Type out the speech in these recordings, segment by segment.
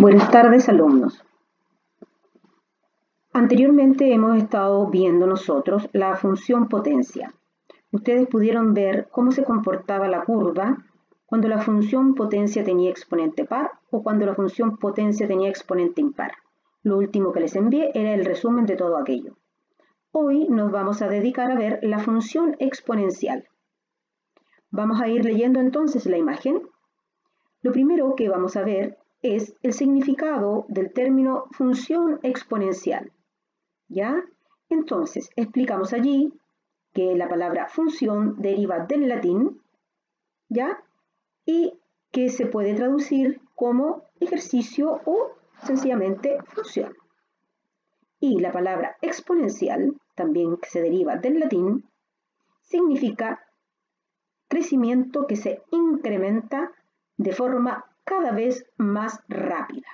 Buenas tardes, alumnos. Anteriormente hemos estado viendo nosotros la función potencia. Ustedes pudieron ver cómo se comportaba la curva cuando la función potencia tenía exponente par o cuando la función potencia tenía exponente impar. Lo último que les envié era el resumen de todo aquello. Hoy nos vamos a dedicar a ver la función exponencial. Vamos a ir leyendo entonces la imagen. Lo primero que vamos a ver es el significado del término función exponencial. ¿Ya? Entonces, explicamos allí que la palabra función deriva del latín, ¿ya? Y que se puede traducir como ejercicio o sencillamente función. Y la palabra exponencial, también que se deriva del latín, significa crecimiento que se incrementa de forma cada vez más rápida.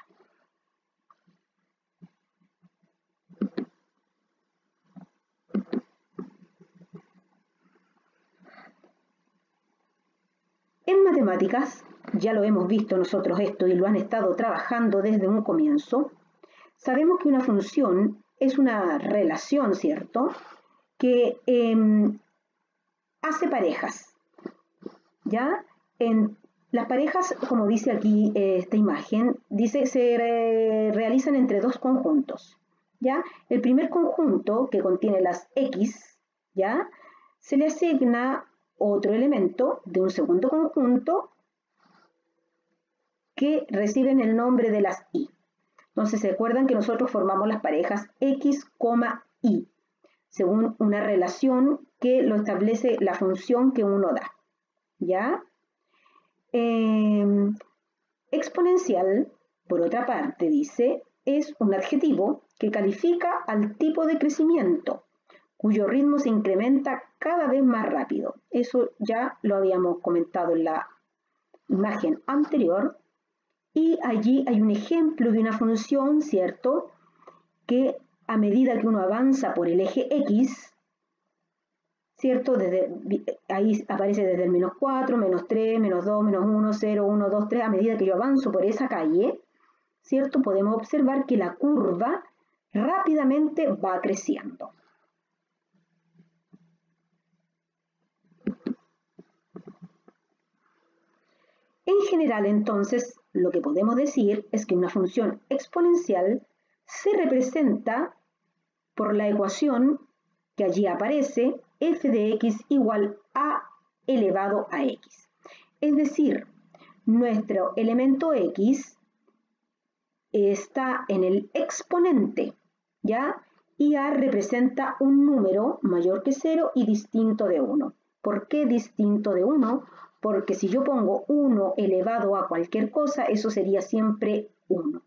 En matemáticas, ya lo hemos visto nosotros esto y lo han estado trabajando desde un comienzo, sabemos que una función es una relación, ¿cierto?, que hace parejas, ¿ya? Las parejas, como dice aquí esta imagen, dice se realizan entre dos conjuntos, ¿ya? El primer conjunto, que contiene las X, ¿ya?, se le asigna otro elemento de un segundo conjunto que reciben el nombre de las Y. Entonces, ¿se acuerdan que nosotros formamos las parejas X, Y, según una relación que lo establece la función que uno da? ¿Ya? Exponencial, por otra parte, dice, es un adjetivo que califica al tipo de crecimiento, cuyo ritmo se incrementa cada vez más rápido. Eso ya lo habíamos comentado en la imagen anterior. Y allí hay un ejemplo de una función, ¿cierto?, que a medida que uno avanza por el eje X, ¿cierto?, ahí aparece desde el -4, -3, -2, -1, 0, 1, 2, 3, a medida que yo avanzo por esa calle, ¿cierto?, podemos observar que la curva rápidamente va creciendo. En general, entonces, lo que podemos decir es que una función exponencial se representa por la ecuación que allí aparece, f de x igual a elevado a x. Es decir, nuestro elemento x está en el exponente, ¿ya? Y a representa un número mayor que 0 y distinto de 1. ¿Por qué distinto de 1? Porque si yo pongo 1 elevado a cualquier cosa, eso sería siempre 1.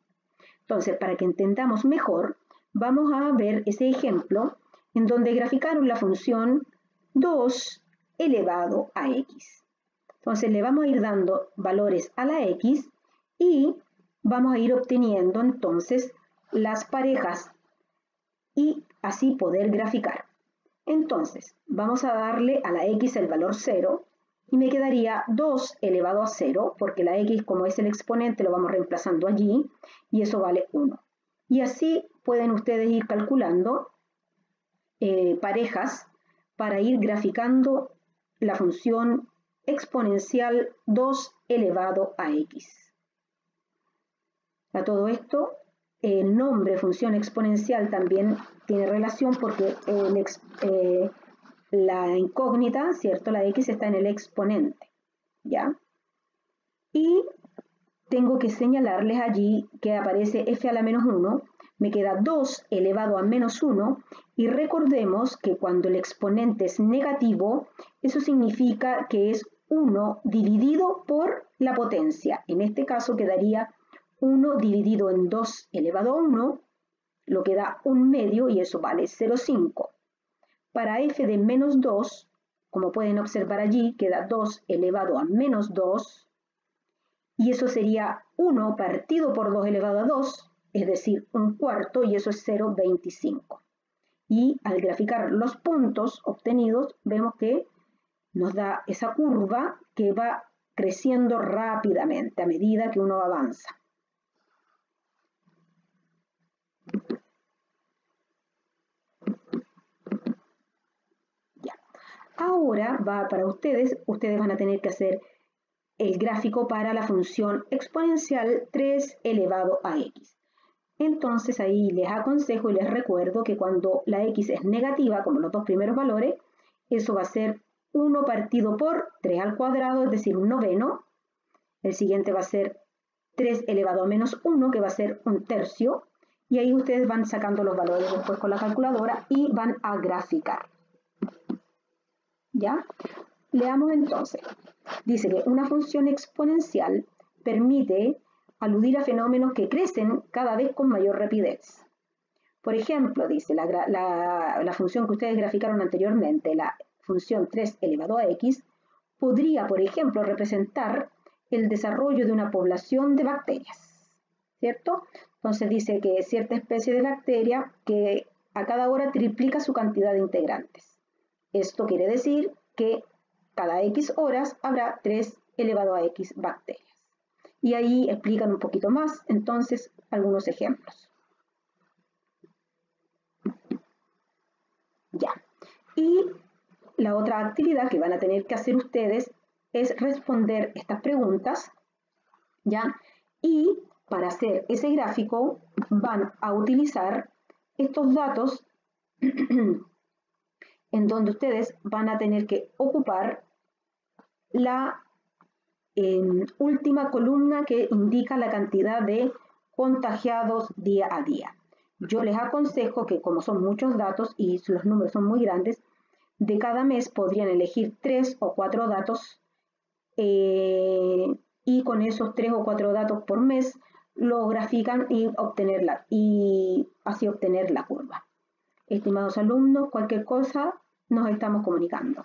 Entonces, para que entendamos mejor, vamos a ver ese ejemplo en donde graficaron la función 2 elevado a x. Entonces, le vamos a ir dando valores a la x y vamos a ir obteniendo entonces las parejas y así poder graficar. Entonces, vamos a darle a la x el valor 0 y me quedaría 2 elevado a 0, porque la x, como es el exponente, lo vamos reemplazando allí, y eso vale 1. Y así pueden ustedes ir calculando parejas para ir graficando la función exponencial 2 elevado a x. A todo esto, el nombre función exponencial también tiene relación porque la incógnita, ¿cierto?, la x está en el exponente, ¿ya? Y tengo que señalarles allí que aparece f a la menos 1, me queda 2 elevado a menos 1, y recordemos que cuando el exponente es negativo, eso significa que es 1 dividido por la potencia. En este caso quedaría 1 dividido en 2 elevado a 1, lo que da 1 medio, y eso vale 0,5. Para f de menos 2, como pueden observar allí, queda 2 elevado a menos 2, y eso sería 1 partido por 2 elevado a 2, es decir, 1/4, y eso es 0,25. Y al graficar los puntos obtenidos, vemos que nos da esa curva que va creciendo rápidamente a medida que uno avanza. Ahora va para ustedes van a tener que hacer el gráfico para la función exponencial 3 elevado a x. Entonces ahí les aconsejo y les recuerdo que cuando la x es negativa, como los dos primeros valores, eso va a ser 1 partido por 3 al cuadrado, es decir, un noveno. El siguiente va a ser 3 elevado a menos 1, que va a ser un tercio. Y ahí ustedes van sacando los valores después con la calculadora y van a graficar. ¿Ya? Leamos entonces. Dice que una función exponencial permite aludir a fenómenos que crecen cada vez con mayor rapidez. Por ejemplo, dice la función que ustedes graficaron anteriormente, la función 3 elevado a x, podría, por ejemplo, representar el desarrollo de una población de bacterias, ¿cierto? Entonces dice que cierta especie de bacteria que a cada hora triplica su cantidad de integrantes. Esto quiere decir que cada x horas habrá 3 elevado a x bacterias. Y ahí explican un poquito más, entonces, algunos ejemplos. Ya. Y la otra actividad que van a tener que hacer ustedes es responder estas preguntas, ¿ya? Y para hacer ese gráfico van a utilizar estos datos en donde ustedes van a tener que ocupar la última columna que indica la cantidad de contagiados día a día. Yo les aconsejo que, como son muchos datos y los números son muy grandes, de cada mes podrían elegir 3 o 4 datos y con esos 3 o 4 datos por mes lo grafican y así obtener la curva. Estimados alumnos, cualquier cosa nos estamos comunicando.